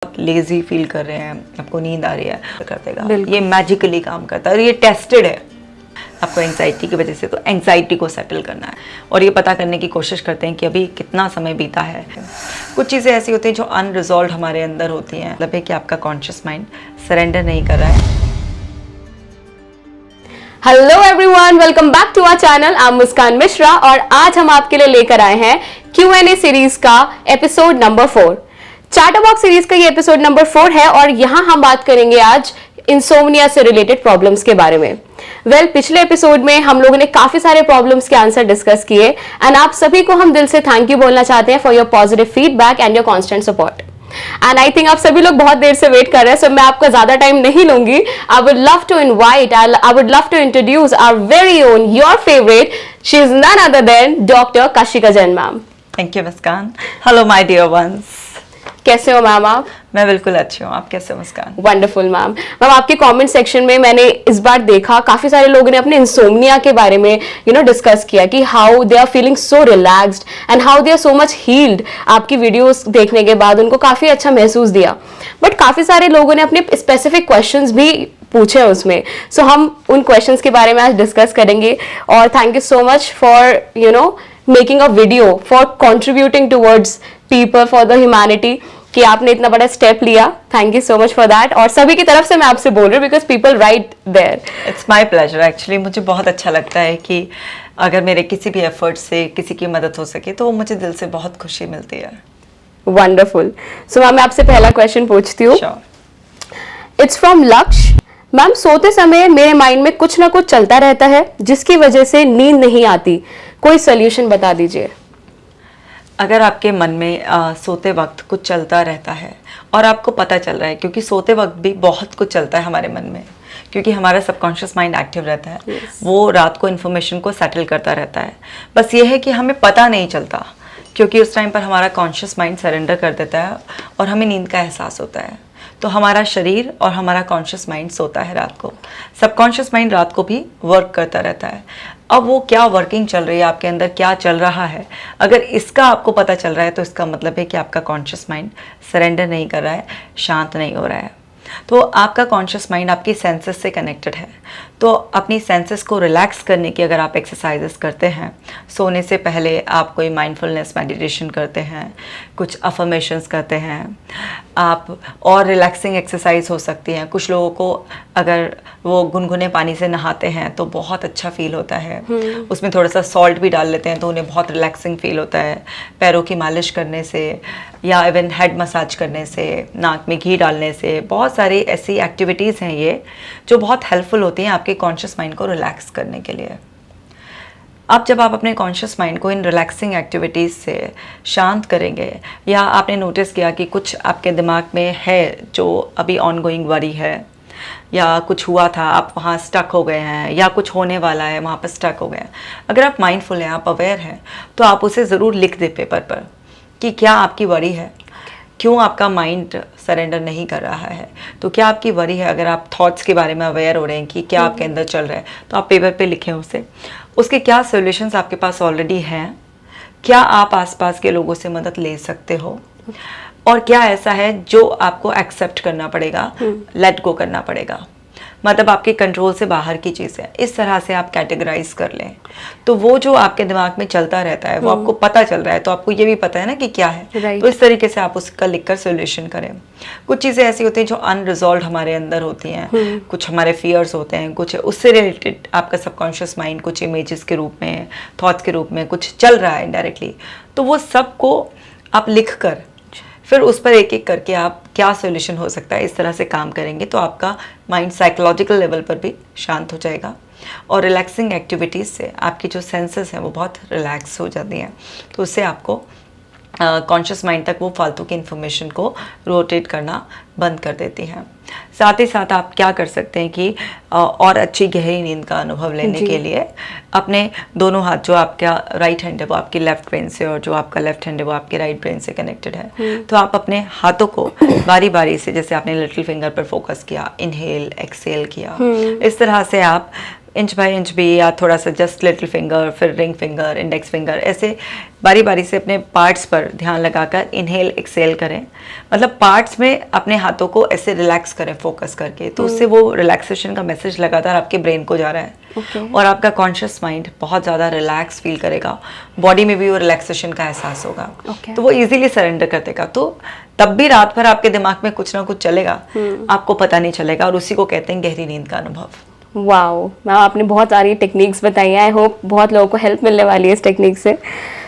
Lazy feel कर रहे हैं, आपको नींद आ रही है, कर देगा। ये मैजिकली काम करता है और ये टेस्टेड है। आपको एंजाइटी की वजह से, तो एंजाइटी को सेटल करना है और ये पता करने की कोशिश करते हैं कि अभी कितना समय बीता है। कुछ चीज़ें ऐसी होती हैं जो अनरिजॉल्व हमारे अंदर होती हैं, मतलब है कि आपका कॉन्शियस माइंड सरेंडर नहीं कर रहा है। Hello everyone, welcome back to our channel. I am Muskan Mishra और आज हम आपके लिए लेकर आए हैं Q&A सीरीज का episode number 4। Chatter box series का ये एपिसोड नंबर 4 है और यहाँ हम बात करेंगे आज इंसोम्निया से रिलेटेड प्रॉब्लम्स के बारे में। पिछले एपिसोड में हम लोगों ने काफी सारे प्रॉब्लम्स के आंसर डिस्कस किए एंड आप सभी को हम दिल से थैंक यू बोलना चाहते हैं for your positive feedback and your constant support. And I think आप सभी लोग बहुत देर से वेट कर रहे हैं, सो मैं आपका ज्यादा टाइम नहीं लूंगी। I would love to invite, I would love to introduce our very own, your favourite, she is none other than doctor Kashika Jain ma'am. Thank you Muskan. Hello my dear ones, कैसे हो मैम आप? मैं बिल्कुल अच्छी हूँ, आप कैसे हो मुस्कान? Wonderful ma'am. मैम आपके कमेंट सेक्शन में मैंने इस बार देखा काफी सारे लोगों ने अपने इंसोम्निया के बारे में डिस्कस किया कि how they are feeling so relaxed and how they are so much healed. आपकी वीडियोस देखने के बाद उनको काफी अच्छा महसूस दिया, बट काफी सारे लोगों ने अपने स्पेसिफिक क्वेश्चंस भी पूछे उसमें। सो हम उन क्वेश्चंस के बारे में आज डिस्कस करेंगे और thank you so much for making a video, for contributing towards people, for the humanity, कि आपने इतना बड़ा स्टेप लिया। Thank you so much for that. और सभी की तरफ से मैं आपसे बोल रही हूँ because people right there. It's my pleasure. Actually मुझे बहुत अच्छा लगता है कि अगर मेरे किसी भी एफर्ट से किसी की मदद हो सके तो मुझे दिल से बहुत खुशी मिलती है। वंडरफुल। सो मैम मैं आपसे पहला क्वेश्चन पूछती हूँ। इट्स फ्रॉम लक्ष्य। मैम, सोते समय मेरे माइंड में कुछ ना कुछ चलता रहता है जिसकी वजह से नींद नहीं आती, कोई सोल्यूशन बता दीजिए। अगर आपके मन में सोते वक्त कुछ चलता रहता है और आपको पता चल रहा है, क्योंकि सोते वक्त भी बहुत कुछ चलता है हमारे मन में, क्योंकि हमारा सबकॉन्शियस माइंड एक्टिव रहता है। yes. वो रात को इन्फॉर्मेशन को सेटल करता रहता है। बस ये है कि हमें पता नहीं चलता, क्योंकि उस टाइम पर हमारा कॉन्शियस माइंड सरेंडर कर देता है और हमें नींद का एहसास होता है। तो हमारा शरीर और हमारा कॉन्शियस माइंड सोता है रात को, सबकॉन्शियस माइंड रात को भी वर्क करता रहता है। अब वो क्या वर्किंग चल रही है आपके अंदर, क्या चल रहा है, अगर इसका आपको पता चल रहा है तो इसका मतलब है कि आपका कॉन्शियस माइंड सरेंडर नहीं कर रहा है, शांत नहीं हो रहा है। तो आपका कॉन्शियस माइंड आपकी सेंसेस से कनेक्टेड है। तो अपनी सेंसेस को रिलैक्स करने की अगर आप एक्सरसाइजेस करते हैं, सोने से पहले आप कोई माइंडफुलनेस मेडिटेशन करते हैं, कुछ अफर्मेशंस करते हैं आप, और रिलैक्सिंग एक्सरसाइज हो सकती हैं। कुछ लोगों को अगर वो गुनगुने पानी से नहाते हैं तो बहुत अच्छा फील होता है, उसमें थोड़ा सा सॉल्ट भी डाल लेते हैं तो उन्हें बहुत रिलैक्सिंग फील होता है। पैरों की मालिश करने से या इवन हेड मसाज करने से, नाक में घी डालने से, बहुत सारी ऐसी एक्टिविटीज़ हैं ये जो बहुत हेल्पफुल होती हैं आपके कॉन्शियस माइंड को रिलैक्स करने के लिए। अब जब आप अपने कॉन्शियस माइंड को इन रिलैक्सिंग एक्टिविटीज़ से शांत करेंगे, या आपने नोटिस किया कि कुछ आपके दिमाग में है जो अभी ऑनगोइंग वरी है, या कुछ हुआ था आप वहाँ स्टक हो गए हैं, या कुछ होने वाला है वहाँ पर स्टक हो गए हैं, अगर आप माइंडफुल हैं, आप अवेयर हैं, तो आप उसे ज़रूर लिख दें पेपर पर कि क्या आपकी वरी है, क्यों आपका माइंड सरेंडर नहीं कर रहा है, तो क्या आपकी वरी है। अगर आप थॉट्स के बारे में अवेयर हो रहे हैं कि क्या आपके अंदर चल रहा है, तो आप पेपर पे लिखें उसे, उसके क्या सॉल्यूशंस आपके पास ऑलरेडी हैं, क्या आप आसपास के लोगों से मदद ले सकते हो, और क्या ऐसा है जो आपको एक्सेप्ट करना पड़ेगा, लेट गो करना पड़ेगा, मतलब आपके कंट्रोल से बाहर की चीज़ है। इस तरह से आप कैटेगराइज कर लें, तो वो जो आपके दिमाग में चलता रहता है वो आपको पता चल रहा है, तो आपको ये भी पता है ना कि क्या है। तो इस तरीके से आप उसका लिखकर सोल्यूशन करें। कुछ चीज़ें ऐसी होती हैं जो अनरिजॉल्व हमारे अंदर होती हैं, कुछ हमारे फियर्स होते हैं, कुछ उससे रिलेटेड आपका सबकॉन्शियस माइंड कुछ इमेजेस के रूप में, थॉट्स के रूप में कुछ चल रहा है इनडायरेक्टली, तो वो सब को आप लिख कर फिर उस पर एक एक करके आप क्या सॉल्यूशन हो सकता है, इस तरह से काम करेंगे तो आपका माइंड साइकोलॉजिकल लेवल पर भी शांत हो जाएगा। और रिलैक्सिंग एक्टिविटीज़ से आपकी जो सेंसेस हैं वो बहुत रिलैक्स हो जाती हैं, तो उससे आपको कॉन्शियस माइंड तक वो फालतू की इन्फॉर्मेशन को रोटेट करना बंद कर देती हैं। साथ ही साथ आप क्या कर सकते हैं कि और अच्छी गहरी नींद का अनुभव लेने के लिए अपने दोनों हाथ, जो आपका राइट हैंड है वो आपकी लेफ्ट ब्रेन से, और जो आपका लेफ्ट हैंड है वो आपके राइट ब्रेन से कनेक्टेड है, तो आप अपने हाथों को बारी बारी से, जैसे आपने लिटिल फिंगर पर फोकस किया, इनहेल एक्सेल किया, इस तरह से आप इंच बाय इंच भी, या थोड़ा सा जस्ट लिटिल फिंगर, फिर रिंग फिंगर, इंडेक्स फिंगर, ऐसे बारी बारी से अपने पार्ट्स पर ध्यान लगाकर इनहेल एक्सेल करें। मतलब पार्ट्स में अपने हाथों को ऐसे रिलैक्स करें फोकस करके, तो उससे वो रिलैक्सेशन का मैसेज लगातार आपके ब्रेन को जा रहा है। और आपका कॉन्शियस माइंड बहुत ज़्यादा रिलैक्स फील करेगा, बॉडी में भी वो रिलैक्सेशन का एहसास होगा, तो वो इजीली सरेंडर कर देगा। तो तब भी रात भर आपके दिमाग में कुछ ना कुछ चलेगा, आपको पता नहीं चलेगा, और उसी को कहते हैं गहरी नींद का अनुभव। वाओ मैम, आपने बहुत सारी टेक्निक्स बताई हैं। आई होप बहुत लोगों को हेल्प मिलने वाली है इस टेक्निक से।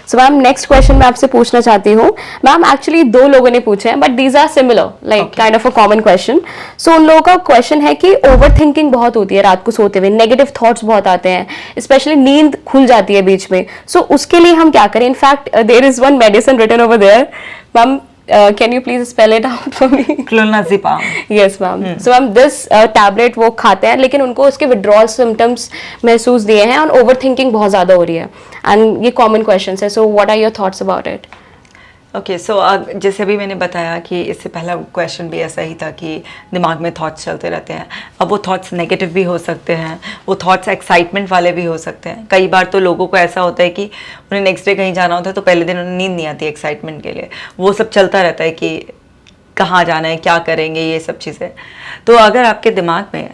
सो मैम, नेक्स्ट क्वेश्चन मैं आपसे पूछना चाहती हूँ। मैम एक्चुअली 2 लोगों ने पूछे हैं, but these are similar, like kind of a common question. सो उन लोगों का क्वेश्चन है कि ओवर थिंकिंग बहुत होती है रात को सोते हुए, नेगेटिव थॉट्स बहुत आते हैं, स्पेशली नींद खुल जाती है बीच में। सो उसके लिए हम क्या करें? In fact there is one medicine written over there. Ma'am, can you please spell it out for me? Clonazepam. Yes ma'am. So ma'am, this tablet वो खाते हैं, लेकिन उनको उसके withdrawal symptoms महसूस दिए हैं, और overthinking बहुत ज़्यादा हो रही है, and ये common questions है। So what are your thoughts about it? Okay, so जैसे अभी मैंने बताया कि इससे पहला क्वेश्चन भी ऐसा ही था कि दिमाग में थॉट्स चलते रहते हैं। अब वो थॉट्स नेगेटिव भी हो सकते हैं, वो थॉट्स एक्साइटमेंट वाले भी हो सकते हैं। कई बार तो लोगों को ऐसा होता है कि उन्हें नेक्स्ट डे कहीं जाना होता है, तो पहले दिन उन्हें नींद नहीं आती एक्साइटमेंट के लिए, वो सब चलता रहता है कि कहाँ जाना है, क्या करेंगे, ये सब चीज़ें। तो अगर आपके दिमाग में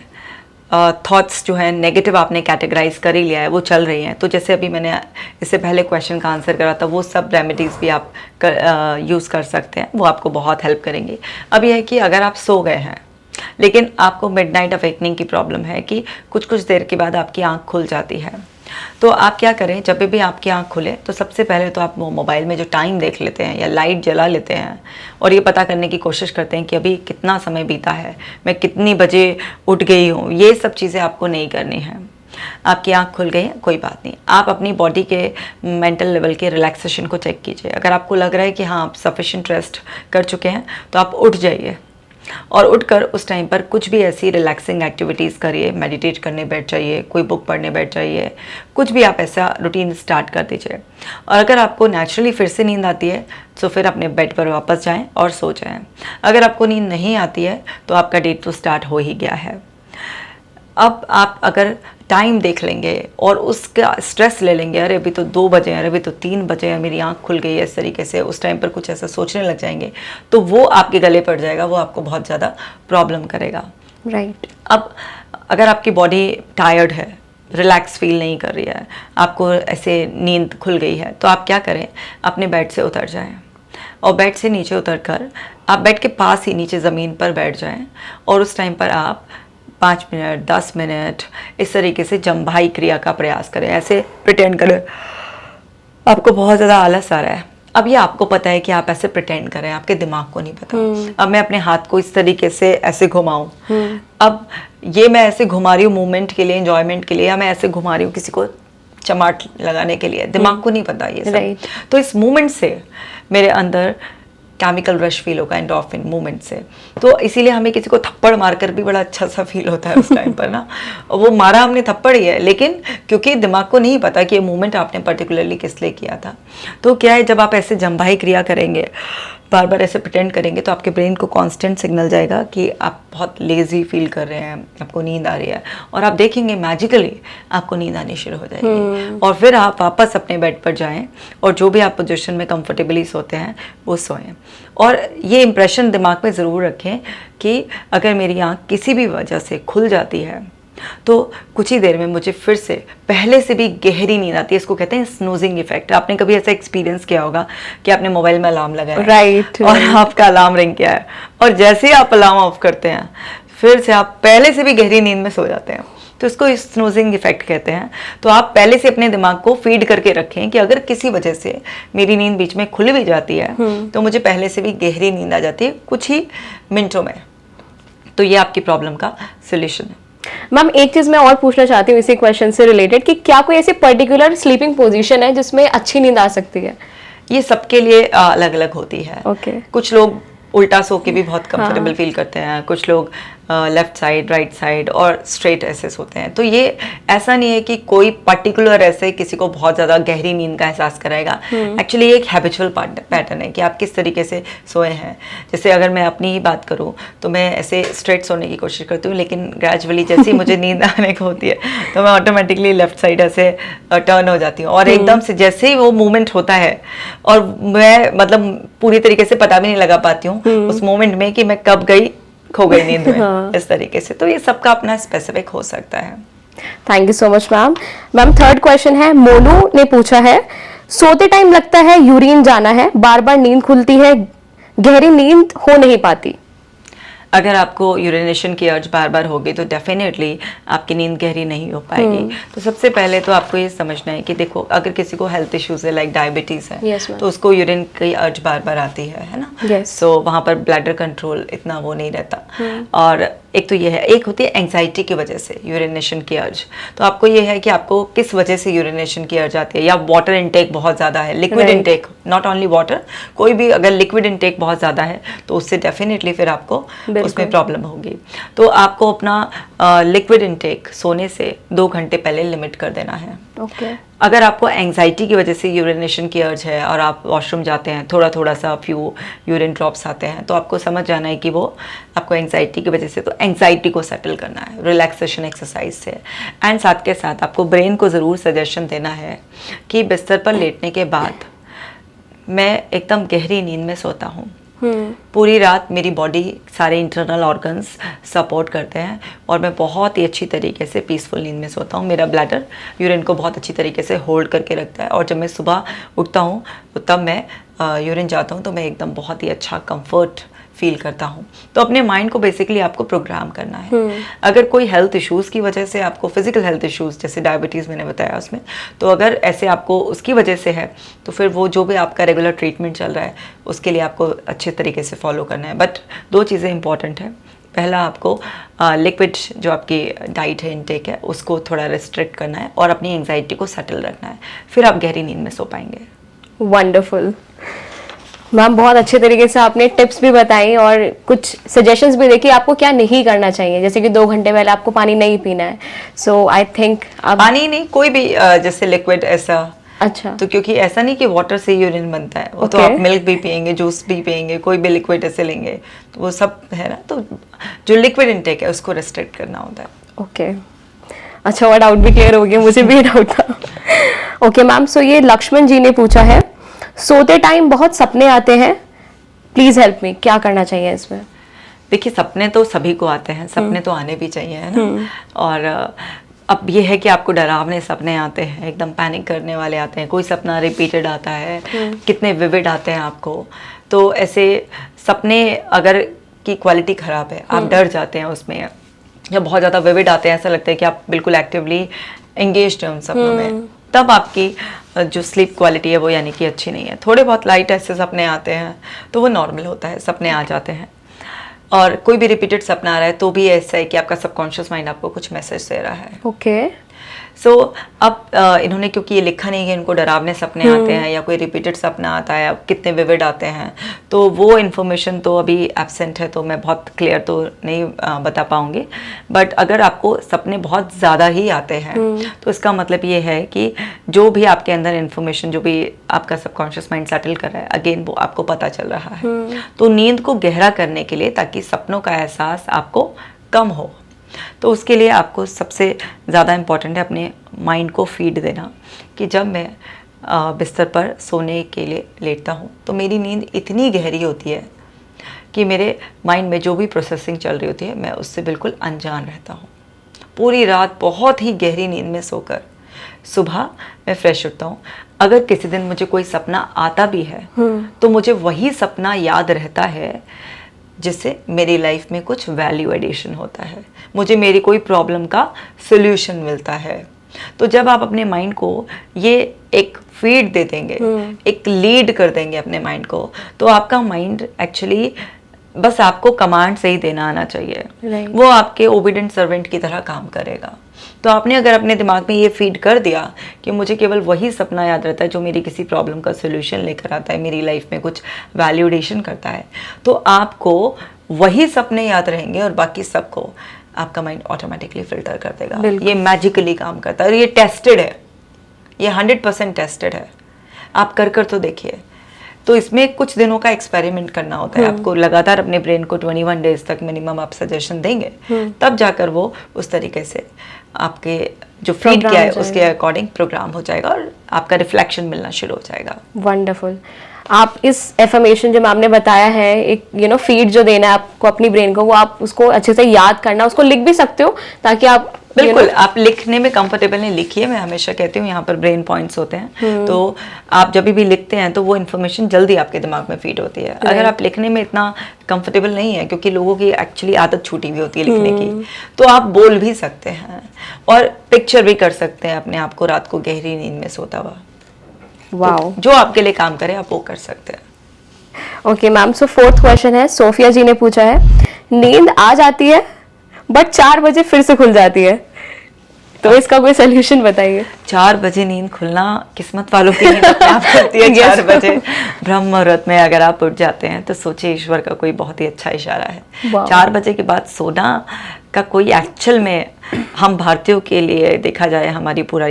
थॉट्स जो है नेगेटिव आपने कैटेगराइज कर ही लिया है, वो चल रही हैं, तो जैसे अभी मैंने इससे पहले क्वेश्चन का आंसर करा था, वो सब रेमेडीज़ भी आप यूज़ कर सकते हैं, वो आपको बहुत हेल्प करेंगी। अब यह है कि अगर आप सो गए हैं लेकिन आपको मिडनाइट अवेकनिंग की प्रॉब्लम है कि कुछ देर के बाद आपकी आँख खुल जाती है, तो आप क्या करें, जब भी आपकी आँख खुले तो सबसे पहले तो आप मोबाइल में जो टाइम देख लेते हैं या लाइट जला लेते हैं, और ये पता करने की कोशिश करते हैं कि अभी कितना समय बीता है, मैं कितनी बजे उठ गई हूँ। ये सब चीज़ें आपको नहीं करनी है। आपकी आँख खुल गई है, कोई बात नहीं, आप अपनी बॉडी के मेंटल लेवल के रिलैक्सेशन को चेक कीजिए। अगर आपको लग रहा है कि हाँ आप सफिशिएंट रेस्ट कर चुके हैं, तो आप उठ जाइए, और उठकर उस टाइम पर कुछ भी ऐसी रिलैक्सिंग एक्टिविटीज़ करिए, मेडिटेट करने बैठ जाइए, कोई बुक पढ़ने बैठ जाइए, कुछ भी आप ऐसा रूटीन स्टार्ट कर दीजिए। और अगर आपको नेचुरली फिर से नींद आती है, तो फिर अपने बेड पर वापस जाएं और सो जाएं। अगर आपको नींद नहीं आती है, तो आपका डे तो स्टार्ट हो ही गया है। अब आप अगर टाइम देख लेंगे और उसका स्ट्रेस ले लेंगे, अरे अभी तो 2 बजे हैं, अरे अभी तो 3 बजे हैं, मेरी आंख खुल गई है, इस तरीके से उस टाइम पर कुछ ऐसा सोचने लग जाएंगे, तो वो आपके गले पड़ जाएगा, वो आपको बहुत ज़्यादा प्रॉब्लम करेगा। राइट। अब अगर आपकी बॉडी टायर्ड है, रिलैक्स फील नहीं कर रही है, आपको ऐसे नींद खुल गई है, तो आप क्या करें, अपने बेड से उतर जाएं, और बेड से नीचे उतरकर आप बेड के पास ही नीचे ज़मीन पर बैठ जाएं, और उस टाइम पर आप 5 मिनट 10 मिनट इस तरीके से जम्भाई क्रिया का प्रयास करें। ऐसे प्रिटेंड करें आपको बहुत ज़्यादा आलस आ रहा है। अब ये आपको पता है कि आप ऐसे प्रिटेंड करें, आपके दिमाग को नहीं पता। अब मैं अपने हाथ को इस तरीके से ऐसे घुमाऊं, अब ये मैं ऐसे घुमा रही हूँ मूवमेंट के लिए, एंजॉयमेंट के लिए, या मैं ऐसे घुमा रही हूँ किसी को चमाट लगाने के लिए, दिमाग को नहीं पता ये सब। तो इस मूवमेंट से मेरे अंदर केमिकल रश फील होगा, एंडोर्फिन मूवमेंट से। तो इसीलिए हमें किसी को थप्पड़ मारकर भी बड़ा अच्छा सा फील होता है उस टाइम पर ना। वो मारा हमने थप्पड़ ही है, लेकिन क्योंकि दिमाग को नहीं पता कि ये मूवमेंट आपने पर्टिकुलरली किस लिए किया था। तो क्या है, जब आप ऐसे जम्भाई क्रिया करेंगे, बार बार ऐसे प्रिटेंड करेंगे, तो आपके ब्रेन को कांस्टेंट सिग्नल जाएगा कि आप बहुत लेजी फील कर रहे हैं, आपको नींद आ रही है, और आप देखेंगे मैजिकली आपको नींद आनी शुरू हो जाएगी। और फिर आप वापस अपने बेड पर जाएं, और जो भी आप पोजीशन में कंफर्टेबली सोते हैं वो सोएं। और ये इंप्रेशन दिमाग में ज़रूर रखें कि अगर मेरी आँख किसी भी वजह से खुल जाती है, तो कुछ ही देर में मुझे फिर से पहले से भी गहरी नींद आती है। इसको कहते हैं स्नूजिंग इफेक्ट। आपने कभी ऐसा एक्सपीरियंस किया होगा कि आपने मोबाइल में अलार्म लगाया, राइट, और आपका अलार्म रिंग किया है, और जैसे ही आप अलार्म ऑफ करते हैं, फिर से आप पहले से भी गहरी नींद में सो जाते हैं। तो इसको स्नूजिंग इफेक्ट कहते हैं। तो आप पहले से अपने दिमाग को फीड करके रखें कि अगर किसी वजह से मेरी नींद बीच में खुल भी जाती है, तो मुझे पहले से भी गहरी नींद आ जाती है कुछ ही मिनटों में। तो ये आपकी प्रॉब्लम का सोल्यूशन है। मैम, एक चीज मैं और पूछना चाहती हूँ इसी क्वेश्चन से रिलेटेड, कि क्या कोई ऐसी पर्टिकुलर स्लीपिंग पोजीशन है जिसमें अच्छी नींद आ सकती है? ये सबके लिए अलग अलग होती है। Okay. कुछ लोग उल्टा सो के भी बहुत कंफर्टेबल फील करते हैं, कुछ लोग लेफ्ट साइड, राइट साइड और स्ट्रेट ऐसे सोते हैं। तो ये ऐसा नहीं है कि कोई पर्टिकुलर ऐसे किसी को बहुत ज़्यादा गहरी नींद का एहसास कराएगा। एक्चुअली ये एक हैबिचुअल पैटर्न है कि आप किस तरीके से सोए हैं। जैसे अगर मैं अपनी ही बात करूँ तो मैं ऐसे स्ट्रेट सोने की कोशिश करती हूँ, लेकिन ग्रेजुअली जैसे ही मुझे नींद आने को होती है तो मैं ऑटोमेटिकली लेफ्ट साइड ऐसे टर्न हो जाती हूँ, और एकदम से जैसे ही वो मूवमेंट होता है और मैं मतलब पूरी तरीके से पता भी नहीं लगा पाती हूँ उस मोमेंट में कि मैं कब गई, खो गई नींद में। हाँ। इस तरीके से तो ये सबका अपना स्पेसिफिक हो सकता है। Thank you so much ma'am. Ma'am third question है, मोनू ने पूछा है, सोते टाइम लगता है यूरिन जाना है, बार बार नींद खुलती है, गहरी नींद हो नहीं पाती। अगर आपको यूरिनेशन की अर्ज बार बार होगी तो डेफिनेटली आपकी नींद गहरी नहीं हो पाएगी। तो सबसे पहले तो आपको ये समझना है कि देखो, अगर किसी को हेल्थ इश्यूज है लाइक डायबिटीज है, Yes, ma'am. तो उसको यूरिन की अर्ज बार बार आती है ना। Yes. सो वहाँ पर ब्लैडर कंट्रोल इतना वो नहीं रहता। और एक तो ये है, एक होती है एंग्जाइटी की वजह से यूरिनेशन की अर्ज। तो आपको ये है कि आपको किस वजह से यूरिनेशन की अर्ज आती है, या वाटर इनटेक बहुत ज़्यादा है, liquid Right. Intake, not only water, कोई भी अगर लिक्विड इनटेक बहुत ज़्यादा है तो उससे डेफिनेटली फिर आपको उसमें प्रॉब्लम होगी। तो आपको अपना लिक्विड इनटेक सोने से 2 घंटे पहले लिमिट कर देना है। ओके। अगर आपको एंग्जाइटी की वजह से यूरिनेशन की अर्ज है और आप वॉशरूम जाते हैं, थोड़ा थोड़ा सा फ्यू यूरिन ड्रॉप्स आते हैं, तो आपको समझ जाना है कि वो आपको एंग्जाइटी की वजह से, तो एंग्जाइटी को सेटल करना है रिलैक्सेशन एक्सरसाइज से। एंड साथ के साथ आपको ब्रेन को ज़रूर सजेशन देना है कि बिस्तर पर लेटने के बाद मैं एकदम गहरी नींद में सोता हूँ। पूरी रात मेरी बॉडी, सारे इंटरनल ऑर्गन्स सपोर्ट करते हैं और मैं बहुत ही अच्छी तरीके से पीसफुल नींद में सोता हूँ। मेरा ब्लैडर यूरिन को बहुत अच्छी तरीके से होल्ड करके रखता है, और जब मैं सुबह उठता हूँ तो तब मैं यूरिन जाता हूँ तो मैं एकदम बहुत ही अच्छा कंफर्ट फील करता हूँ। तो अपने माइंड को बेसिकली आपको प्रोग्राम करना है। अगर कोई हेल्थ इश्यूज़ की वजह से आपको, फिजिकल हेल्थ इश्यूज़ जैसे डायबिटीज़ मैंने बताया उसमें, तो अगर ऐसे आपको उसकी वजह से है तो फिर वो जो भी आपका रेगुलर ट्रीटमेंट चल रहा है उसके लिए आपको अच्छे तरीके से फॉलो करना है। बट 2 चीज़ें इंपॉर्टेंट है। पहला, आपको लिक्विड जो आपकी डाइट है, इनटेक है, उसको थोड़ा रिस्ट्रिक्ट करना है और अपनी एंग्जाइटी को सेटल रखना है, फिर आप गहरी नींद में सो पाएंगे। वंडरफुल मैम, बहुत अच्छे तरीके से आपने टिप्स भी बताई और कुछ सजेशंस भी देखी आपको क्या नहीं करना चाहिए, जैसे कि 2 घंटे पहले आपको पानी नहीं पीना है। सो आई थिंक आप पानी नहीं, कोई भी जैसे लिक्विड ऐसा। अच्छा, तो क्योंकि ऐसा नहीं कि वाटर से यूरिन बनता है, वो तो Okay. आप मिल्क भी पियेंगे, जूस भी पियेंगे, कोई भी लिक्विड ऐसे लेंगे तो वो सब है ना। तो जो लिक्विड इनटेक है उसको रेस्ट्रिक्ट करना होता है। ओके। अच्छा, वो डाउट भी क्लियर हो गया, मुझे भी डाउट था। ओके मैम, सो ये लक्ष्मण जी ने पूछा है, सोते टाइम बहुत सपने आते हैं, प्लीज हेल्प मी, क्या करना चाहिए इसमें? देखिए, सपने तो सभी को आते हैं, सपने तो आने भी चाहिए, है ना। और अब ये है कि आपको डरावने सपने आते हैं, एकदम पैनिक करने वाले आते हैं, कोई सपना रिपीटेड आता है, कितने विविड आते हैं आपको। तो ऐसे सपने अगर की क्वालिटी ख़राब है, आप डर जाते हैं उसमें, या बहुत ज़्यादा विविड आते हैं, ऐसा लगता है कि आप बिल्कुल एक्टिवली एंगेज्ड हैं उन सपनों में, तब आपकी जो स्लीप क्वालिटी है वो यानी कि अच्छी नहीं है। थोड़े बहुत लाइट ऐसे सपने आते हैं तो वो नॉर्मल होता है, सपने आ जाते हैं। और कोई भी रिपीटेड सपना आ रहा है तो भी ऐसा है कि आपका सबकॉन्शियस माइंड आपको कुछ मैसेज दे रहा है। ओके। सो अब इन्होंने क्योंकि ये लिखा नहीं है इनको डरावने सपने आते हैं या कोई रिपीटेड सपना आता है, अब कितने विविड आते हैं, तो वो इन्फॉर्मेशन तो अभी एब्सेंट है, तो मैं बहुत क्लियर तो नहीं बता पाऊंगी। बट अगर आपको सपने बहुत ज़्यादा ही आते हैं तो इसका मतलब ये है कि जो भी आपके अंदर इन्फॉर्मेशन, जो भी आपका सबकॉन्शियस माइंड सेटल कर रहा है, अगेन वो आपको पता चल रहा है। तो नींद को गहरा करने के लिए, ताकि सपनों का एहसास आपको कम हो, तो उसके लिए आपको सबसे ज़्यादा इम्पॉर्टेंट है अपने माइंड को फीड देना कि जब मैं बिस्तर पर सोने के लिए लेटता हूँ तो मेरी नींद इतनी गहरी होती है कि मेरे माइंड में जो भी प्रोसेसिंग चल रही होती है मैं उससे बिल्कुल अनजान रहता हूँ। पूरी रात बहुत ही गहरी नींद में सोकर सुबह मैं फ्रेश उठता हूँ। अगर किसी दिन मुझे कोई सपना आता भी है तो मुझे वही सपना याद रहता है जिससे मेरी लाइफ में कुछ वैल्यू एडिशन होता है, मुझे मेरी कोई प्रॉब्लम का सोल्यूशन मिलता है। तो जब आप अपने माइंड को ये एक फीड दे देंगे, एक लीड कर देंगे अपने माइंड को, तो आपका माइंड एक्चुअली बस आपको कमांड से ही देना आना चाहिए। Right. वो आपके ओबीडेंट सर्वेंट की तरह काम करेगा। तो आपने अगर अपने दिमाग में ये फीड कर दिया कि मुझे केवल वही सपना याद रहता है जो मेरी किसी प्रॉब्लम का सोल्यूशन लेकर आता है, मेरी लाइफ में कुछ वैल्यूडेशन करता है, तो आपको वही सपने याद रहेंगे और बाकी सबको आपका माइंड ऑटोमेटिकली फिल्टर कर देगा। ये मैजिकली काम करता है और ये टेस्टेड है, ये 100% टेस्टेड है। आप कर कर तो देखिए। तो इसमें कुछ दिनों का एक्सपेरिमेंट करना होता है। आपको लगातार अपने ब्रेन को 21 डेज तक मिनिमम आप सजेशन देंगे, तब जाकर वो उस तरीके से आपके जो फीड किया है उसके अकॉर्डिंग प्रोग्राम हो जाएगा और आपका रिफ्लेक्शन मिलना शुरू हो जाएगा। वंडरफुल। आप इस एफर्मेशन जो मैम ने बताया है, एक फीड जो देना है आपको अपनी ब्रेन को, वो आप उसको अच्छे से याद करना, उसको लिख भी सकते हो ताकि आप बिल्कुल आप लिखने में कंफर्टेबल नहीं, लिखिए। मैं हमेशा कहती हूँ यहाँ पर ब्रेन पॉइंट्स होते हैं, तो आप जब भी लिखते हैं तो वो इन्फॉर्मेशन जल्दी आपके दिमाग में फीड होती है। अगर आप लिखने में इतना कंफर्टेबल नहीं है, क्योंकि लोगों की एक्चुअली आदत छूटी हुई होती है लिखने की, तो आप बोल भी सकते हैं और पिक्चर भी कर सकते हैं अपने आप को रात को गहरी नींद में सोता हुआ। वाओ, जो आपके लिए काम करे आप वो कर सकते हैं। ओके मैम, सो फोर्थ क्वेश्चन है, सोफिया जी ने पूछा है, नींद आ जाती है बट 4 बजे फिर से खुल जाती है, तो इसका कोई सोल्यूशन बताइए। 4 बजे नींद खुलना किस्मत वालों की नींद अपने आप खुलती है। 4 बजे ब्रह्म मुहूर्त में अगर आप उठ जाते हैं तो सोचिए ईश्वर का कोई बहुत ही अच्छा इशारा है। 4 बजे के बाद सोना का कोई एक्चुअल में हम भारतीयों के लिए देखा जाए, हमारी पूरा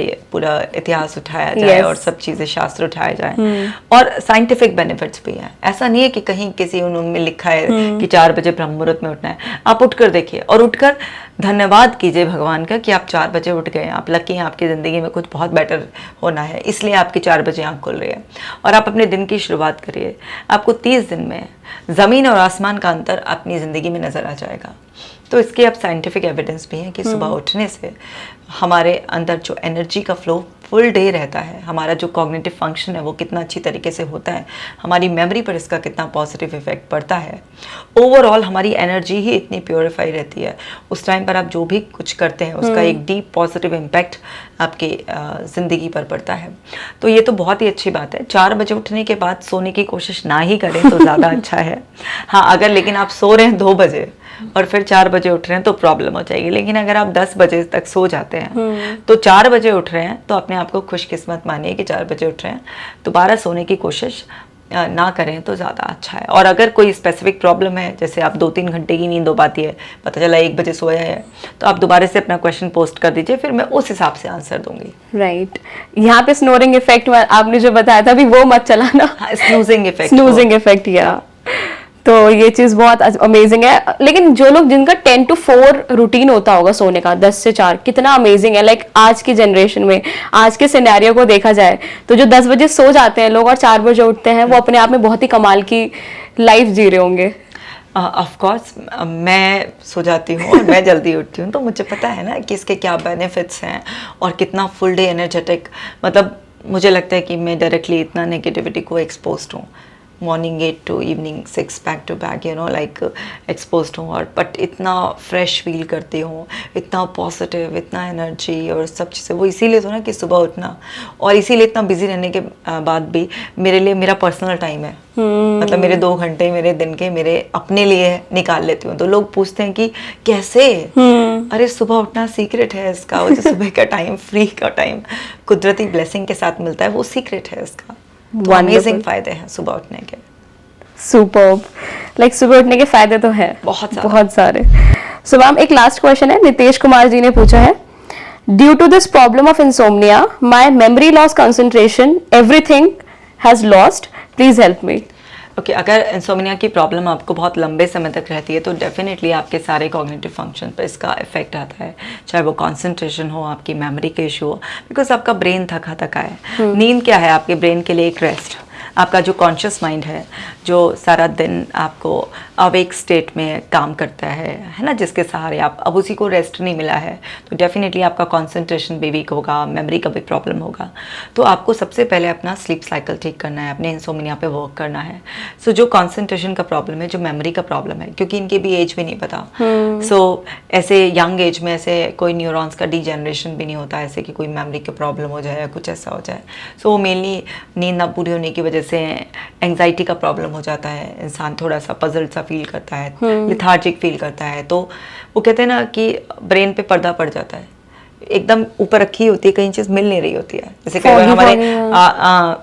इतिहास उठाया जाए और सब चीज़ें शास्त्र उठाए जाए और साइंटिफिक बेनिफिट्स भी हैं। ऐसा नहीं है कि कहीं किसी उनमें लिखा है कि 4 बजे ब्रह्म मुहूर्त में उठना है। आप उठकर देखिए और उठकर धन्यवाद कीजिए भगवान का कि आप 4 बजे उठ गए। आप लकी हैं, आपकी ज़िंदगी में कुछ बहुत बेटर होना है, इसलिए आपकी 4 बजे आँख खुल रही है और आप अपने दिन की शुरुआत करिए। आपको 30 दिन में ज़मीन और आसमान का अंतर अपनी ज़िंदगी में नज़र आ जाएगा। तो इसके अब साइंटिफिक एविडेंस भी है कि सुबह उठने से हमारे अंदर जो एनर्जी का फ्लो फुल डे रहता है, हमारा जो कॉग्निटिव फंक्शन है वो कितना अच्छी तरीके से होता है, हमारी मेमोरी पर इसका कितना पॉजिटिव इफेक्ट पड़ता है, ओवरऑल हमारी एनर्जी ही इतनी प्योरीफाई रहती है। उस टाइम पर आप जो भी कुछ करते हैं उसका एक डीप पॉजिटिव इम्पैक्ट आपकी ज़िंदगी पर पड़ता है। तो ये तो बहुत ही अच्छी बात है। 4 बजे उठने के बाद सोने की कोशिश ना ही करें तो ज़्यादा अच्छा है। हाँ, अगर लेकिन आप सो रहे हैं 2 बजे और फिर 4 बजे उठ रहे हैं तो प्रॉब्लम हो जाएगी। लेकिन अगर आप 10 बजे तक सो जाते हैं तो 4 बजे उठ रहे हैं तो अपने आप को खुशकिस्मत मानिए कि 4 बजे उठ रहे हैं। दोबारा सोने की कोशिश ना करें तो ज़्यादा अच्छा है। और अगर कोई स्पेसिफिक प्रॉब्लम है, जैसे आप 2-3 घंटे की नींद हो पाती है, पता चला 1 बजे सोया है, तो आप दोबारा से अपना क्वेश्चन पोस्ट कर दीजिए, फिर मैं उस हिसाब से आंसर दूंगी। राइट। यहाँ पे स्नोरिंग इफेक्ट आपने जो बताया था अभी वो मत चलाना। Snoozing effect. स्नूजिंग इफेक्ट, या तो ये चीज बहुत अमेजिंग है। लेकिन जो लोग जिनका 10 to 4 रूटीन होता होगा सोने का, 10 से 4, कितना अमेजिंग है। लाइक आज की जनरेशन में, आज के सिनेरियो को देखा जाए तो जो 10 बजे सो जाते हैं लोग और 4 बजे उठते हैं, वो अपने आप में बहुत ही कमाल की लाइफ जी रहे होंगे। ऑफ कोर्स मैं सो जाती हूँ और मैं जल्दी उठती हूँ, तो मुझे पता है ना कि इसके क्या बेनिफिट्स हैं और कितना फुल डे एनर्जेटिक। मतलब मुझे लगता है कि मैं डायरेक्टली इतना नेगेटिविटी को एक्सपोज्ड हूँ, morning 8 to evening 6 back to back like exposed हूँ, और बट इतना फ्रेश फील करती हूँ, इतना पॉजिटिव, इतना एनर्जी और सब चीज़ें। वो इसीलिए तो ना कि सुबह उठना, और इसीलिए इतना बिजी रहने के बाद भी मेरे लिए मेरा पर्सनल टाइम है। मतलब मेरे 2 घंटे मेरे दिन के मेरे अपने लिए निकाल लेती हूँ। तो लोग पूछते हैं कि कैसे? अरे सुबह उठना सीक्रेट है इसका। वो जो सुबह का टाइम, फ्री का टाइम कुदरती ब्लेसिंग के साथ मिलता है, वो सीक्रेट है इसका। तो अमेजिंग फायदे हैं सुबह उठने के। सुपर्ब। लाइक सुबह उठने के फायदे तो है बहुत सारे। सो मैम, एक लास्ट क्वेश्चन है, नितेश कुमार जी ने पूछा है, due to this problem of insomnia my memory loss, concentration, everything has lost, please help me. Okay, अगर इंसोम्निया की प्रॉब्लम आपको बहुत लंबे समय तक रहती है तो डेफिनेटली आपके सारे कॉग्निटिव फंक्शन पर इसका इफेक्ट आता है, चाहे वो कंसंट्रेशन हो, आपकी मेमोरी के इशू हो, बिकॉज आपका ब्रेन थका थका है। नींद क्या है? आपके ब्रेन के लिए एक रेस्ट। आपका जो कॉन्शियस माइंड है, जो सारा दिन आपको अवेक स्टेट में काम करता है ना, जिसके सहारे आप, अब उसी को रेस्ट नहीं मिला है तो डेफिनेटली आपका कंसंट्रेशन भी वीक होगा, मेमोरी का भी प्रॉब्लम होगा। तो आपको सबसे पहले अपना स्लीप साइकिल ठीक करना है, अपने इंसोम्निया पे वर्क करना है। सो जो कंसंट्रेशन का प्रॉब्लम है, जो मेमोरी का प्रॉब्लम है, क्योंकि इनकी भी एज भी नहीं पता, सो ऐसे यंग एज में ऐसे कोई न्यूरॉन्स का डिजेनरेशन भी नहीं होता ऐसे कि कोई मेमोरी की प्रॉब्लम हो जाए या कुछ ऐसा हो जाए। सो वो मेनली नींद ना पूरी होने की वजह जैसे एंजाइटी का प्रॉब्लम हो जाता है, इंसान थोड़ा सा पजल सा फील करता है, लिथार्जिक फील करता है, तो वो कहते हैं ना कि ब्रेन पे पर्दा पड़ जाता है, एकदम ऊपर रखी होती है, कहीं चीज़ मिल नहीं रही होती है। जैसे कई बार हमारे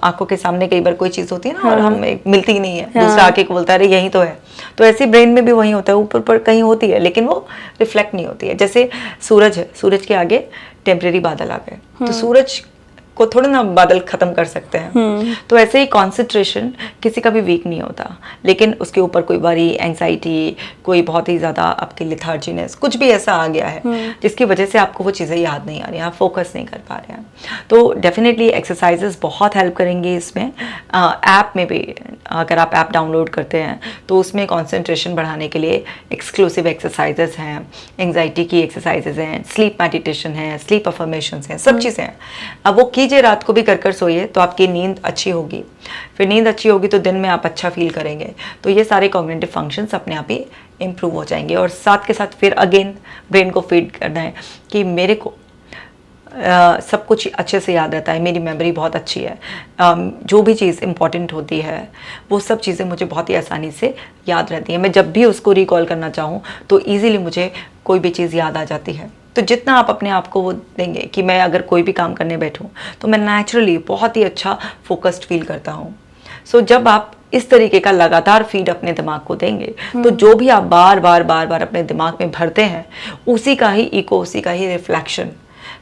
आंखों के सामने कई बार कोई चीज़ होती है ना, और हम मिलती ही नहीं है, दूसरा आके बोलता है अरे यही तो है। तो ऐसे ब्रेन में भी वही होता है, ऊपर पर कहीं होती है लेकिन वो रिफ्लेक्ट नहीं होती है। जैसे सूरज है, सूरज के आगे टेम्परेरी बादल आ गए, तो सूरज को थोड़ा ना बादल खत्म कर सकते हैं। तो ऐसे ही कॉन्सेंट्रेशन किसी का भी वीक नहीं होता, लेकिन उसके ऊपर कोई बारी एंजाइटी, कोई बहुत ही ज़्यादा आपकी लिथार्जीनेस, कुछ भी ऐसा आ गया है जिसकी वजह से आपको वो चीज़ें याद नहीं आ रही, आप फोकस नहीं कर पा रहे हैं। तो डेफिनेटली एक्सरसाइजेस बहुत हेल्प करेंगी इसमें। ऐप में भी अगर आप ऐप डाउनलोड करते हैं तो उसमें कॉन्सेंट्रेशन बढ़ाने के लिए एक्सक्लूसिव एक्सरसाइजेस हैं, एंजाइटी की एक्सरसाइजेज हैं, स्लीप मेडिटेशन है, स्लीप अफर्मेशंस हैं, सब चीज़ें हैं। अब वो कीजिए, रात को भी कर सोइए तो आपकी नींद अच्छी होगी, फिर नींद अच्छी होगी तो दिन में आप अच्छा फील करेंगे। तो ये सारे कॉग्निटिव फंक्शंस अपने आप ही इम्प्रूव हो जाएंगे। और साथ के साथ फिर अगेन ब्रेन को फीड करना है कि मेरे को सब कुछ अच्छे से याद रहता है, मेरी मेमोरी बहुत अच्छी है, जो भी चीज़ इंपॉर्टेंट होती है वो सब चीज़ें मुझे बहुत ही आसानी से याद रहती हैं। मैं जब भी उसको रिकॉल करना चाहूँ तो ईज़िली मुझे कोई भी चीज़ याद आ जाती है। तो जितना आप अपने आप को वो देंगे कि मैं अगर कोई भी काम करने बैठूं तो मैं नेचुरली बहुत ही अच्छा फोकस्ड फील करता हूँ। सो जब आप इस तरीके का लगातार फीड अपने दिमाग को देंगे तो जो भी आप बार बार अपने दिमाग में भरते हैं उसी का ही इको, उसी का ही रिफ्लेक्शन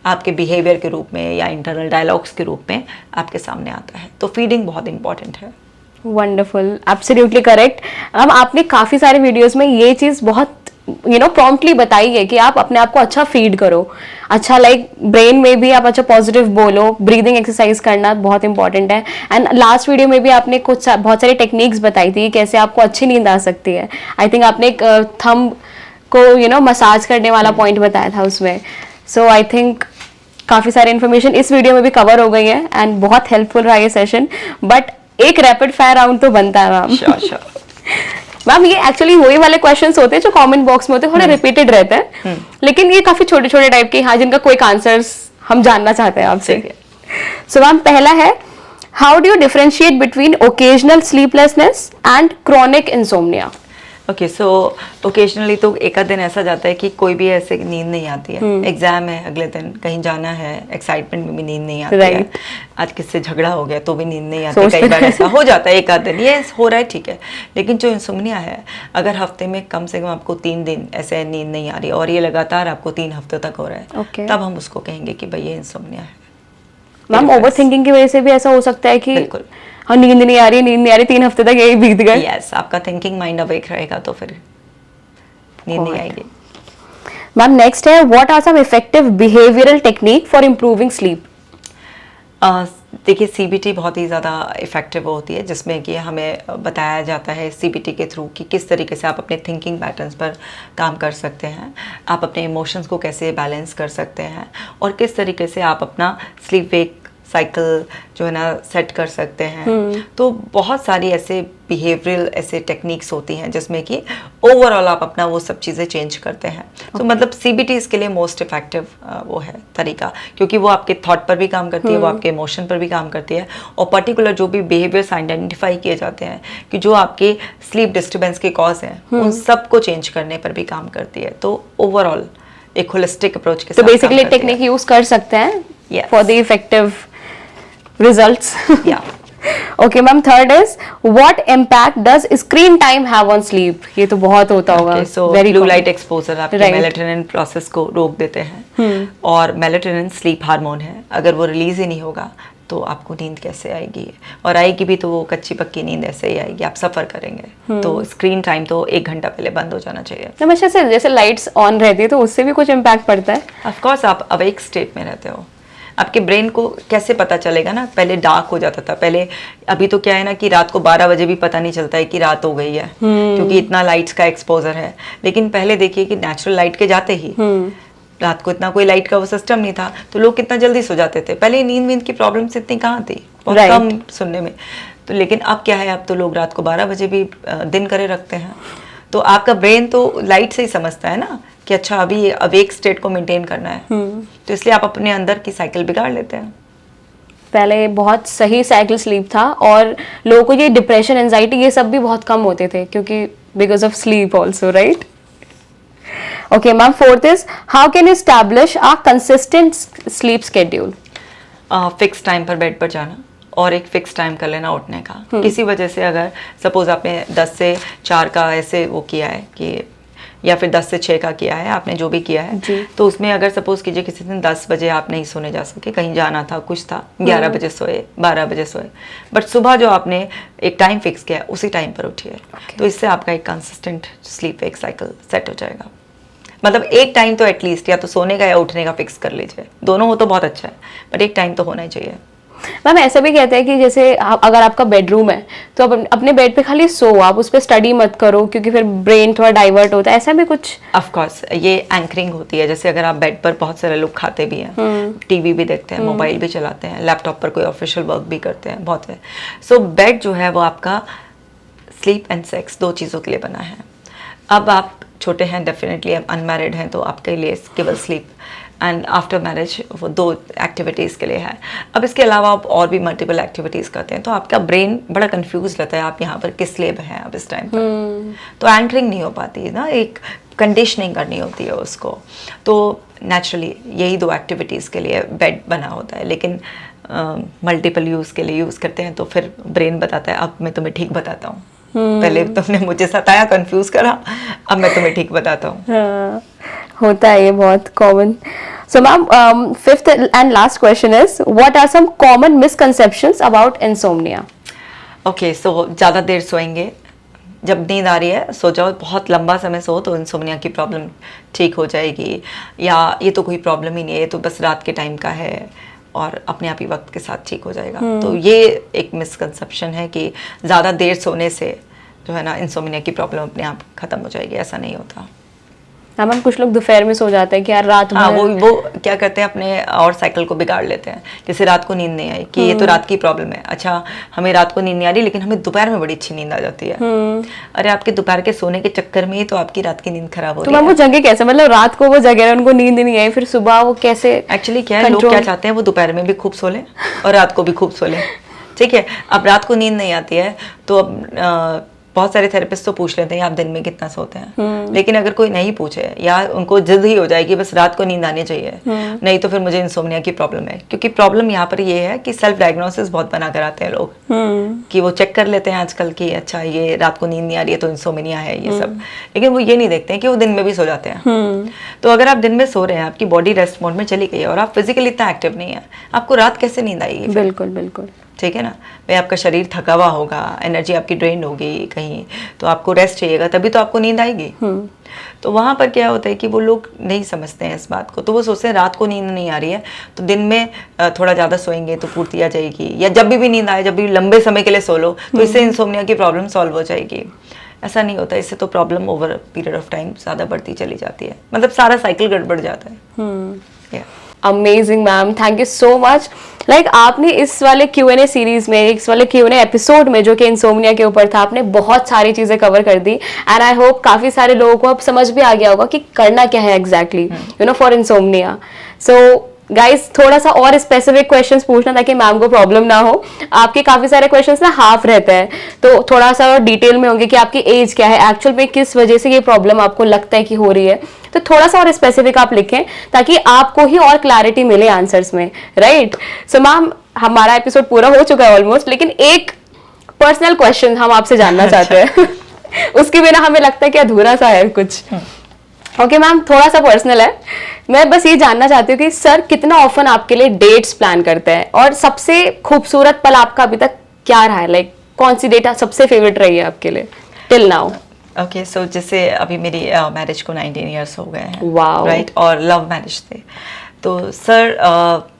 आपके बिहेवियर के रूप में या इंटरनल डायलॉग्स के रूप में आपके सामने आता है। तो फीडिंग बहुत इंपॉर्टेंट है। Wonderful, absolutely correct. अब आपने काफ़ी सारे वीडियोस में ये चीज़ बहुत प्रॉम्प्टली बताई है कि आप अपने आप को अच्छा फीड करो, अच्छा लाइक ब्रेन में भी आप अच्छा पॉजिटिव बोलो, ब्रीदिंग एक्सरसाइज करना बहुत इंपॉर्टेंट है। एंड लास्ट वीडियो में भी आपने बहुत सारी टेक्निक्स बताई थी कैसे आपको अच्छी नींद आ सकती है। आई थिंक आपने एक थंब को मसाज करने वाला पॉइंट बताया था उसमें। सो आई थिंक काफ़ी सारी इन्फॉर्मेशन इस वीडियो में भी कवर हो गई है एंड बहुत हेल्पफुल रहा ये सेशन। बट एक रैपिड फायर राउंड तो बनता है मैम। मैम ये एक्चुअली वही वाले क्वेश्चंस होते हैं जो कमेंट बॉक्स में होते हैं, थोड़े रिपीटेड रहते हैं, लेकिन ये काफी छोटे छोटे टाइप के, हाँ, जिनका क्विक आंसर्स हम जानना चाहते हैं आपसे। सो मैम पहला है, how do you differentiate between occasional sleeplessness and chronic insomnia? Okay, so occasionally तो एक आध दिन ऐसा जाता है कि कोई भी ऐसे नींद नहीं आती है, एग्जाम है अगले दिन, कहीं जाना है, एक्साइटमेंट में भी नींद नहीं आती है, आज किससे झगड़ा हो गया तो भी नींद नहीं आती, कई बार ऐसा हो जाता है एक आध दिन, ये हो रहा है ठीक है। लेकिन जो इंसोम्निया है, अगर हफ्ते में कम से कम आपको 3 दिन ऐसे नींद नहीं आ रही और ये लगातार आपको 3 हफ्ते तक हो रहा है, तब हम उसको कहेंगे कि भाई ये इंसोम्निया है। मैम ओवर थिंकिंग की वजह से भी ऐसा हो सकता है कि बिल्कुल, हाँ नींद नहीं आ रही 3 हफ्ते तक यही बीत गए। यस, आपका थिंकिंग माइंड अवेक रहेगा तो फिर नींद नहीं आएगी। मैम नेक्स्ट है, what are some effective behavioural technique for improving sleep? देखिए सीबीटी बहुत ही ज़्यादा इफ़ेक्टिव होती है, जिसमें कि हमें बताया जाता है सीबीटी के थ्रू कि किस तरीके से आप अपने थिंकिंग पैटर्न्स पर काम कर सकते हैं, आप अपने इमोशंस को कैसे बैलेंस कर सकते हैं और किस तरीके से आप अपना स्लीप वेक साइकिल जो है ना सेट कर सकते हैं। तो बहुत सारी ऐसे बिहेवियरल ऐसे टेक्निक्स होती हैं जिसमें कि ओवरऑल आप अपना वो सब चीज़ें चेंज करते हैं। तो मतलब सीबीटी इसके लिए मोस्ट इफेक्टिव वो है तरीका, क्योंकि वो आपके थॉट पर भी काम करती है, वो आपके इमोशन पर भी काम करती है, और पर्टिकुलर जो भी बिहेवियर्स आइडेंटिफाई किए जाते हैं कि जो आपके स्लीप डिस्टर्बेंस के कॉज हैं, उन सब को चेंज करने पर भी काम करती है। तो ओवरऑल एक होलिस्टिक अप्रोच के साथ बेसिकली टेक्निक यूज कर सकते हैं for the effective results. Yeah. Okay ma'am, third is, what impact does screen time have on sleep? ये तो बहुत होता होगा। Okay, so blue light exposure आपके मेलाटोनिन प्रोसेस को रोक देते हैं, और मेलाटोनिन स्लीप हार्मोन है, अगर वो रिलीज ही नहीं होगा तो आपको नींद कैसे आएगी, और आएगी भी तो वो कच्ची पक्की नींद ऐसे ही आएगी, आप सफ़र करेंगे। तो स्क्रीन टाइम तो 1 घंटा पहले बंद हो जाना चाहिए। हमेशा से जैसे लाइट्स ऑन रहती है तो उससे भी कुछ इम्पैक्ट पड़ता है? ऑफकोर्स, आप अवेक स्टेट में रहते हो, आपके ब्रेन को कैसे पता चलेगा ना, पहले डार्क हो जाता था, पहले, अभी तो क्या है ना कि रात को 12 बजे भी पता नहीं चलता है कि रात हो गई है, क्योंकि इतना लाइट्स का एक्सपोजर है। लेकिन पहले देखिए कि नेचुरल लाइट के जाते ही रात को इतना कोई लाइट का वो सिस्टम नहीं था, तो लोग कितना जल्दी सो जाते थे। पहले नींद की प्रॉब्लम्स इतनी कहाँ थी, बहुत कम सुनने में। तो लेकिन अब क्या है, अब तो लोग रात को 12 बजे भी दिन करे रखते हैं। तो आपका ब्रेन तो लाइट से ही समझता है ना कि अच्छा अभी ये अवेक स्टेट को मेंटेन करना है, तो इसलिए आप अपने अंदर की साइकिल बिगाड़ लेते हैं। पहले बहुत सही साइकिल स्लीप था और लोगों को ये डिप्रेशन, एंजाइटी ये सब भी बहुत कम होते थे क्योंकि because of sleep also, right? Okay ma'am, fourth is how can you establish a consistent sleep schedule? Fix time पर बेड पर जाना और एक फिक्स टाइम कर लेना उठने का। किसी वजह से अगर सपोज आपने 10 से 4 का ऐसे वो किया है कि, या फिर 10 से 6 का किया है, आपने जो भी किया है, तो उसमें अगर सपोज कीजिए किसी दिन 10 बजे आप नहीं सोने जा सके, कहीं जाना था, कुछ था, 11 बजे सोए, 12 बजे सोए, बट सुबह जो आपने एक टाइम फिक्स किया है उसी टाइम पर उठिए। तो इससे आपका एक कंसिस्टेंट स्लीप एक साइकिल सेट हो जाएगा। मतलब एक टाइम तो एटलीस्ट या तो सोने का या उठने का फिक्स कर लीजिए, दोनों हो तो बहुत अच्छा है, बट एक टाइम तो होना ही चाहिए। मैम ऐसा भी कहते हैं कि जैसे अगर आपका बेडरूम है तो आप अपने बेड पे खाली सो, आप उस पर स्टडी मत करो क्योंकि फिर ब्रेन थोड़ा डाइवर्ट होता है, ऐसा भी कुछ? ऑफ कोर्स ये एंकरिंग होती है। जैसे अगर आप बेड पर, बहुत सारे लोग खाते भी हैं, टीवी भी देखते हैं, मोबाइल भी चलाते हैं, लैपटॉप पर कोई ऑफिशियल वर्क भी करते हैं, बहुत है। सो बेड जो है वो आपका स्लीप एंड सेक्स 2 चीज़ों के लिए बना है। अब आप छोटे हैं, डेफिनेटली अनमैरिड हैं, तो आपके लिए केवल स्लीप एंड आफ्टर मैरिज वो 2 एक्टिविटीज़ के लिए है। अब इसके अलावा आप और भी मल्टीपल एक्टिविटीज़ करते हैं तो आपका ब्रेन बड़ा कंफ्यूज रहता है, आप यहाँ पर किस लिए हैं अब इस टाइम पर। तो एंकरिंग नहीं हो पाती ना, एक कंडीशनिंग करनी होती है उसको। तो नेचुरली यही 2 एक्टिविटीज़ के लिए बेड बना होता है, लेकिन मल्टीपल यूज़ के लिए यूज़ करते हैं तो फिर ब्रेन बताता है अब मैं तुम्हें ठीक बताता हूँ, पहले तुमने मुझे सताया, कंफ्यूज करा, अब मैं तुम्हें ठीक बताता हूँ। होता है ये बहुत common. So ma'am, fifth and last question is what are some common misconceptions about insomnia? Okay, so ज़्यादा देर सोएंगे, जब नींद आ रही है सो जाओ, बहुत लंबा समय सो तो इंसोम्निया की प्रॉब्लम ठीक हो जाएगी, या ये तो कोई प्रॉब्लम ही नहीं है, ये तो बस रात के टाइम का है और अपने आप ही वक्त के साथ ठीक हो जाएगा। तो ये एक मिसकंसेप्शन है कि ज़्यादा देर सोने से जो है ना इंसोम्निया की प्रॉब्लम अपने आप ख़त्म हो जाएगी, ऐसा नहीं होता। हाँ मैम, कुछ लोग दोपहर में सो जाते हैं कि यार रात हाँ, वो क्या करते हैं, अपने और साइकिल को बिगाड़ लेते हैं। जैसे रात को नींद नहीं आई कि ये तो रात की प्रॉब्लम है, अच्छा हमें रात को नींद नहीं आ रही लेकिन हमें दोपहर में बड़ी अच्छी नींद आ जाती है। अरे आपके दोपहर के सोने के चक्कर में ही तो आपकी रात की नींद खराब हो रही है। तो मैम वो जगह कैसे, मतलब रात को वो जगह उनको नींद नहीं आई, फिर सुबह वो कैसे? एक्चुअली क्या है, लोग क्या चाहते हैं, वो दोपहर में भी खूब सो लें और रात को भी खूब सो लें। ठीक है, अब रात को नींद नहीं आती है तो अब बहुत सारे थेरेपिस्ट तो पूछ लेते हैं आप दिन में कितना सोते हैं, लेकिन अगर कोई नहीं पूछे या उनको जिद ही हो जाएगी बस रात को नींद आनी चाहिए, नहीं तो फिर मुझे इंसोम्निया की प्रॉब्लम है। क्योंकि प्रॉब्लम यहाँ पर ये है कि सेल्फ डायग्नोसिस बहुत बना कर आते हैं लोग, कि वो चेक कर लेते हैं आजकल की अच्छा ये रात को नींद नहीं आ रही है तो इंसोम्निया है ये सब, लेकिन वो ये नहीं देखते हैं कि वो दिन में भी सो जाते हैं। तो अगर आप दिन में सो रहे हैं, आपकी बॉडी रेस्ट मोड में चली गई है और आप फिजिकली इतना एक्टिव नहीं है, आपको रात कैसे नींद आएगी? बिल्कुल बिल्कुल, ठीक है ना भाई, आपका शरीर थका हुआ होगा, एनर्जी आपकी ड्रेन होगी कहीं, तो आपको रेस्ट चाहिएगा, तभी तो आपको नींद आएगी। तो वहाँ पर क्या होता है कि वो लोग नहीं समझते हैं इस बात को, तो वो सोचते हैं रात को नींद नहीं आ रही है तो दिन में थोड़ा ज़्यादा सोएंगे तो पूर्ति आ जाएगी, या जब भी नींद आए, जब भी लंबे समय के लिए सो लो तो इससे इंसोम्निया की प्रॉब्लम सॉल्व हो जाएगी। ऐसा नहीं होता, इससे तो problem over period of time ज़्यादा बढ़ती चली जाती है, मतलब सारा साइकिल गड़बड़ जाता है। Amazing ma'am, thank you so much. Like आपने इस वाले Q&A सीरीज में, इस वाले Q&A एपिसोड में जो कि इंसोम्निया के ऊपर था, आपने बहुत सारी चीजें कवर कर दी एंड आई होप काफी सारे लोगों को अब समझ भी आ गया होगा कि करना क्या है exactly, you know, for insomnia. So guys, थोड़ा सा और स्पेसिफिक क्वेश्चंस पूछना ताकि मैम को प्रॉब्लम ना हो। आपके काफी सारे क्वेश्चंस ना हाफ रहते हैं, तो थोड़ा सा और डिटेल में होंगे कि आपकी एज क्या है, एक्चुअल में किस वजह से ये प्रॉब्लम आपको लगता है कि हो रही है, तो थोड़ा सा और स्पेसिफिक आप लिखें ताकि आपको ही और क्लैरिटी मिले आंसर्स में, राइट? सो मैम, हमारा एपिसोड पूरा हो चुका है ऑलमोस्ट, लेकिन एक पर्सनल क्वेश्चन हम आपसे जानना चाहते हैं उसके बिना हमें लगता है कि अधूरा सा है कुछ। ओके मैम, थोड़ा सा पर्सनल है, मैं बस ये जानना चाहती हूँ कि सर कितना ऑफन आपके लिए डेट्स प्लान करते हैं और सबसे खूबसूरत पल आपका अभी तक क्या रहा है, लाइक कौन सी डेट सबसे फेवरेट रही है आपके लिए टिल नाउ? ओके, सो जैसे अभी मेरी मैरिज को 19 ईयर्स हो गए हैं, वाओ, राइट, और लव मैरिज थे, तो सर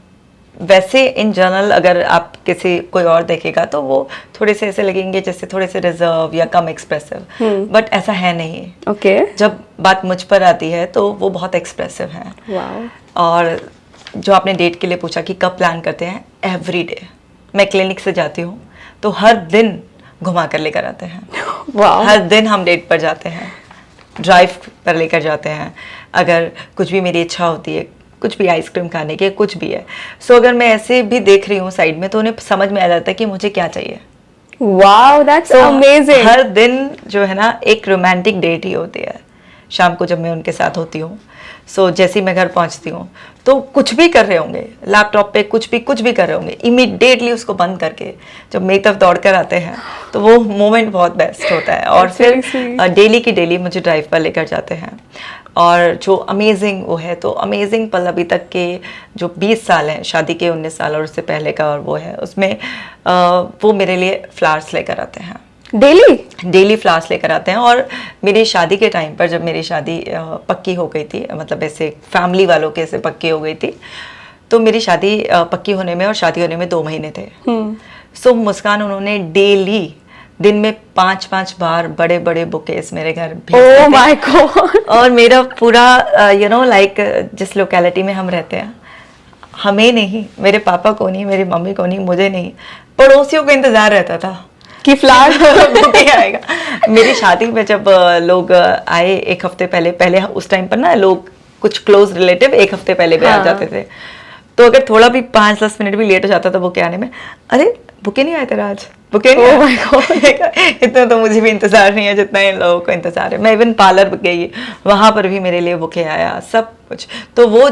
वैसे इन जनरल अगर आप किसी कोई और देखेगा तो वो थोड़े से ऐसे लगेंगे जैसे थोड़े से रिजर्व या कम एक्सप्रेसिव, बट ऐसा है नहीं। ओके, जब बात मुझ पर आती है तो वो बहुत एक्सप्रेसिव हैं। वाओ। और जो आपने डेट के लिए पूछा कि कब प्लान करते हैं, एवरी डे मैं क्लिनिक से जाती हूँ तो हर दिन घुमा कर लेकर आते हैं। वाओ। हर दिन हम डेट पर जाते हैं, ड्राइव पर लेकर जाते हैं। अगर कुछ भी मेरी इच्छा होती है कुछ भी आइसक्रीम खाने के, कुछ भी है। सो अगर मैं ऐसे भी देख रही हूँ साइड में तो उन्हें समझ में आ जाता है कि मुझे क्या चाहिए। Wow, that's amazing. हर दिन जो है ना एक रोमांटिक डेट ही होती है शाम को जब मैं उनके साथ होती हूँ। सो जैसे ही मैं घर पहुँचती हूँ तो कुछ भी कर रहे होंगे, लैपटॉप पे कुछ भी कर रहे होंगे, इमीडिएटली उसको बंद करके जब मेरी तरफ दौड़ कर आते हैं तो वो मोमेंट बहुत बेस्ट होता है। और फिर डेली की डेली मुझे ड्राइव पर लेकर जाते हैं और जो अमेजिंग वो है, तो अमेजिंग पल अभी तक के जो 20 साल हैं शादी के, 19 साल और उससे पहले का, और वो है उसमें वो मेरे लिए फ्लावर्स लेकर आते हैं, डेली फ्लावर्स लेकर आते हैं। और मेरी शादी के टाइम पर जब मेरी शादी पक्की हो गई थी, मतलब ऐसे फैमिली वालों के ऐसे पक्की हो गई थी, तो मेरी शादी पक्की होने में और शादी होने में 2 महीने थे। सो मुस्कान उन्होंने डेली दिन में 5-5 बार बड़े बड़े बुकेस मेरे घर भेजते थे। My God. और मेरा पूरा लाइक जिस लोकेलिटी में हम रहते हैं, हमें नहीं, मेरे पापा को नहीं, मेरी मम्मी को नहीं, मुझे नहीं, पड़ोसियों को इंतजार रहता था कि फ्लावर बुके आएगा। मेरी शादी में जब लोग आए 1 हफ्ते पहले उस टाइम पर ना लोग कुछ क्लोज रिलेटिव 1 हफ्ते पहले भी आ जाते थे, तो अगर थोड़ा भी 5-10 मिनट भी लेट हो जाता था बुके आने में, अरे बुके नहीं आए तेरा आज, बुके नहीं आए। इतना तो मुझे भी इंतजार नहीं है जितना इन लोगों को इंतजार है। मैं इवन पार्लर गई, वहां पर भी मेरे लिए बुके आया, सब कुछ। तो वो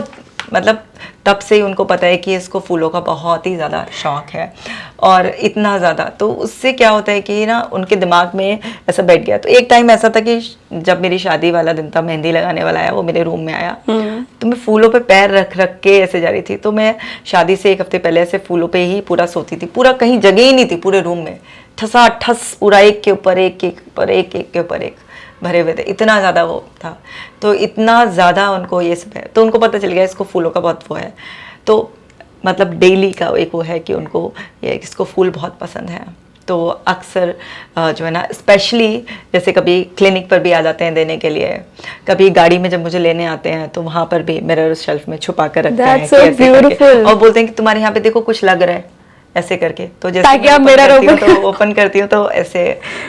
मतलब तब से ही उनको पता है कि इसको फूलों का बहुत ही ज़्यादा शौक है, और इतना ज़्यादा, तो उससे क्या होता है कि ना उनके दिमाग में ऐसा बैठ गया। तो एक टाइम ऐसा था कि जब मेरी शादी वाला दिन था, मेहंदी लगाने वाला आया, वो मेरे रूम में आया, तो मैं फूलों पे पैर रख रख के ऐसे जा रही थी। तो मैं शादी से 1 हफ्ते पहले ऐसे फूलों पे ही पूरा सोती थी, पूरा कहीं जगह ही नहीं थी पूरे रूम में, ठसा ठस पूरा एक के ऊपर एक के ऊपर एक भरे हुए थे, इतना ज़्यादा वो था। तो इतना ज़्यादा उनको ये सब है, तो उनको पता चल गया इसको फूलों का बहुत वो है। तो मतलब डेली का एक वो है कि उनको ये इसको फूल बहुत पसंद है। तो अक्सर जो है ना, स्पेशली जैसे कभी क्लिनिक पर भी आ जाते हैं देने के लिए, कभी गाड़ी में जब मुझे लेने आते हैं तो वहाँ पर भी मिरर शेल्फ में छुपा कर रखते हैं so और बोलते हैं कि तुम्हारे यहाँ पे देखो कुछ लग रहा है, ऐसे करके। तो जैसे ताकि आप मिरर ओपन करती हूँ तो ऐसे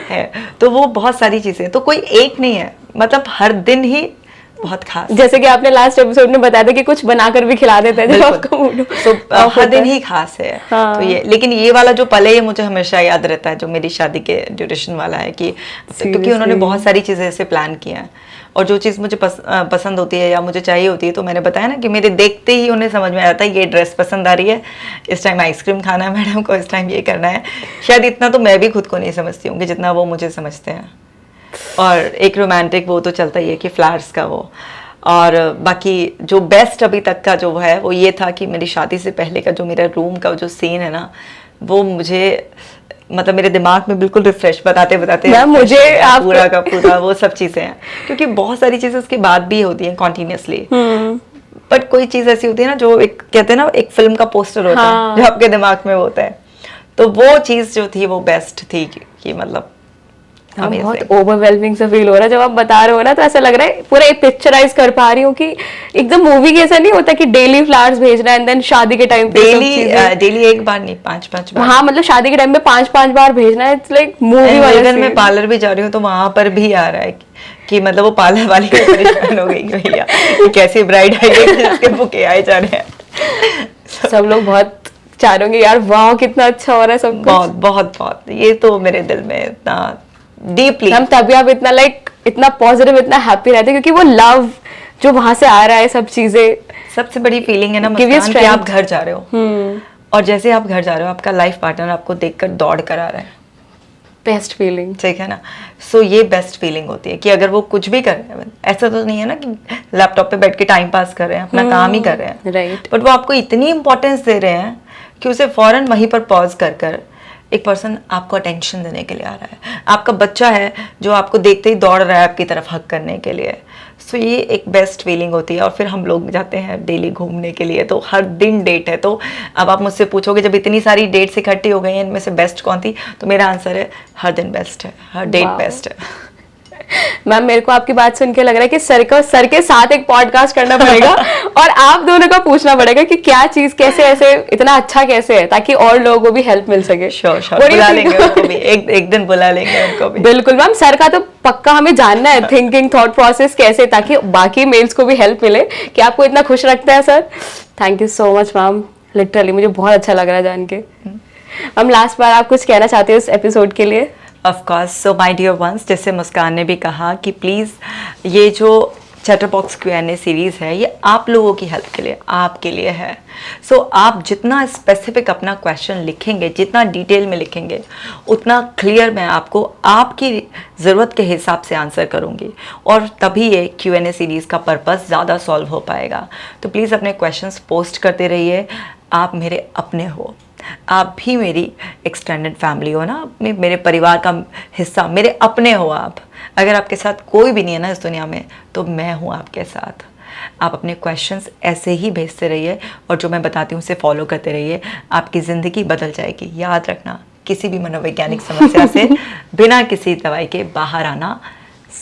है। तो वो बहुत सारी चीजें, तो कोई एक नहीं है, मतलब हर दिन ही बहुत खास। जैसे कि आपने लास्ट एपिसोड में बताया था कि कुछ बनाकर भी खिला देते हैं जब आपका मूड तो हर दिन ही खास है। हाँ। तो ये, लेकिन ये वाला जो पल है ये मुझे हमेशा याद रहता है, जो मेरी शादी के ड्यूरेशन वाला है, कि क्योंकि उन्होंने बहुत सारी चीजें ऐसे प्लान किया है, और जो चीज़ मुझे पसंद होती है या मुझे चाहिए होती है, तो मैंने बताया ना कि मेरे देखते ही उन्हें समझ में आता है ये ड्रेस पसंद आ रही है, इस टाइम आइसक्रीम खाना है मैडम को, इस टाइम ये करना है। शायद इतना तो मैं भी खुद को नहीं समझती हूँ कि जितना वो मुझे समझते हैं। और एक रोमांटिक वो तो चलता ही है कि फ्लावर्स का वो। और बाकी जो बेस्ट अभी तक का जो है वो ये था कि मेरी शादी से पहले का जो मेरा रूम का जो सीन है ना, वो मुझे मतलब मेरे दिमाग में बिल्कुल रिफ्रेश बताते मुझे पूरा का पूरा वो सब चीजें हैं, क्योंकि बहुत सारी चीजें उसके बाद भी होती हैं कॉन्टिन्यूसली। बट कोई चीज ऐसी होती है ना जो एक कहते हैं ना एक फिल्म का पोस्टर होता है जो आपके दिमाग में होता है, तो वो चीज जो थी वो बेस्ट थी कि मतलब बहुत ओवरवेलमिंग सा फील हो रहा है जब आप बता रहे हो ना, तो ऐसा लग रहा है पूरा एक पिक्चराइज कर पा रही हूँ कि एकदम मूवी के ऐसा नहीं होता कि डेली फ्लावर्स भेजना एंड देन शादी के टाइम पे डेली एक बार नहीं 5-5 बार। हाँ, मतलब शादी के टाइम पे 5-5 बार भेजना है, इट्स लाइक मूवी वाला। अगर मैं पार्लर भी जा रही हूँ तो वहां पर भी आ रहा है कि मतलब वो पार्लर वाली परेशान हो गई भैया कैसी ब्राइड आई है जिसके बुके आए जा रहे हैं। सब लोग बहुत चाह रहे होंगे यार, वाह कितना अच्छा हो रहा है सब कुछ। बहुत ये तो मेरे दिल में इतना डीपली, हम तभी आप इतना इतना पॉजिटिव, इतना हैप्पी रहते हैं, क्योंकि वो लव जो वहां से आ रहा है, सब चीजें। सबसे बड़ी फीलिंग है ना मुस्कान कि आप घर जा रहे हो, और जैसे आप घर जा रहे हो आपका लाइफ पार्टनर आपको देखकर दौड़ कर आ रहा है। बेस्ट फीलिंग, ठीक है ना। सो ये बेस्ट फीलिंग होती है कि अगर वो कुछ भी कर रहे हैं, ऐसा तो नहीं है ना कि लैपटॉप पे बैठ के टाइम पास कर रहे हैं, अपना काम ही कर रहे हैं, राइट। बट वो आपको इतनी इंपॉर्टेंस दे रहे हैं कि उसे फौरन वहीं पर पॉज कर एक पर्सन आपको अटेंशन देने के लिए आ रहा है। आपका बच्चा है जो आपको देखते ही दौड़ रहा है आपकी तरफ हक करने के लिए। सो ये एक बेस्ट फीलिंग होती है। और फिर हम लोग जाते हैं डेली घूमने के लिए, तो हर दिन डेट है। तो अब आप मुझसे पूछोगे जब इतनी सारी डेट्स इकट्ठी हो गई हैं इनमें से बेस्ट कौन थी, तो मेरा आंसर है हर दिन बेस्ट है, हर डेट बेस्ट है। मैम मेरे को आपकी बात सुन के लग रहा है कि सर के साथ एक पॉडकास्ट करना पड़ेगा और आप दोनों का पूछना पड़ेगा कि क्या चीज कैसे ऐसे इतना अच्छा कैसे है, ताकि और लोगों को भी हेल्प मिल सके। श्योर बुला लेंगे उनको भी, एक दिन बुला लेंगे उनको भी। बिल्कुल मैम, सर का तो पक्का हमें जानना है थिंकिंग थॉट प्रोसेस कैसे, ताकि बाकी मेल्स को भी हेल्प मिले कि आपको इतना खुश रखता है sir. Thank you so much ma'am, literally मुझे बहुत अच्छा लग रहा है जान के। मैम लास्ट बार आप कुछ कहना चाहते हो इस एपिसोड के लिए? Of course, so my dear ones, जैसे मुस्कान ने भी कहा कि प्लीज़ ये जो चैटरबॉक्स Q&A सीरीज़ है ये आप लोगों की हेल्प के लिए, आपके लिए है। सो आप जितना स्पेसिफिक अपना क्वेश्चन लिखेंगे, जितना डिटेल में लिखेंगे, उतना क्लियर मैं आपको आपकी ज़रूरत के हिसाब से आंसर करूँगी, और तभी ये Q&A सीरीज़ का पर्पस ज़्यादा सॉल्व हो पाएगा। तो प्लीज़ अपने क्वेश्चंस पोस्ट करते रहिए। आप मेरे अपने हो, आप भी मेरी एक्सटेंडेड फैमिली हो ना, मेरे परिवार का हिस्सा, मेरे अपने हो आप। अगर आपके साथ कोई भी नहीं है ना इस दुनिया में, तो मैं हूँ आपके साथ। आप अपने क्वेश्चंस ऐसे ही भेजते रहिए और जो मैं बताती हूँ उसे फॉलो करते रहिए, आपकी ज़िंदगी बदल जाएगी। याद रखना, किसी भी मनोवैज्ञानिक समस्या से बिना किसी दवाई के बाहर आना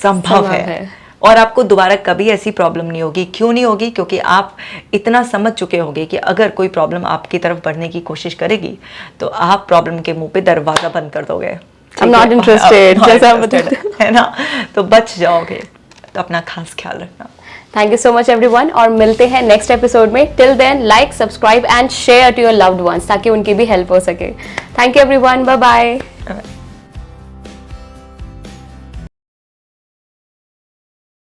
संभव है। और आपको दोबारा कभी ऐसी प्रॉब्लम नहीं होगी। क्यों नहीं होगी? क्योंकि आप इतना समझ चुके होंगे कि अगर कोई प्रॉब्लम आपकी तरफ बढ़ने की कोशिश करेगी तो आप प्रॉब्लम के मुंह पे दरवाज़ा बंद कर दोगे। I'm not interested, जैसा आप है ना, तो बच जाओगे। तो अपना खास ख्याल रखना। Thank you so much everyone, और मिलते हैं नेक्स्ट एपिसोड में। Till then like, subscribe and share to your loved ones, ताकि उनकी भी हेल्प हो सके। Thank you everyone, bye bye.